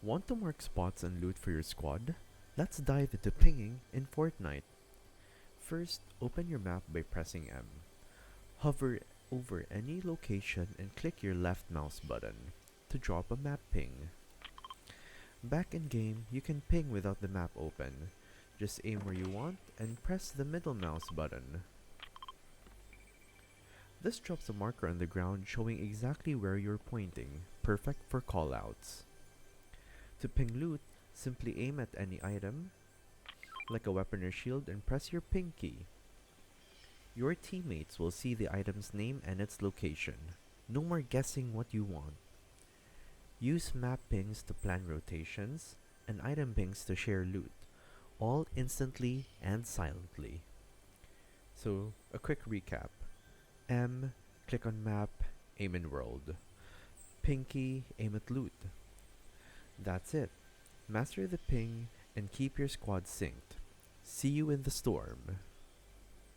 Want to mark spots and loot for your squad? Let's dive into pinging in Fortnite. First, open your map by pressing M. Hover over any location and click your left mouse button to drop a map ping. Back in game, you can ping without the map open. Just aim where you want and press the middle mouse button. This drops a marker on the ground showing exactly where you're pointing, perfect for callouts. To ping loot, simply aim at any item, like a weapon or shield, and press your ping key. Your teammates will see the item's name and its location. No more guessing what you want. Use map pings to plan rotations, and item pings to share loot, all instantly and silently. So, a quick recap. M, click on map, aim in world. Ping key, aim at loot. That's it. Master the ping and keep your squad synced. See you in the storm.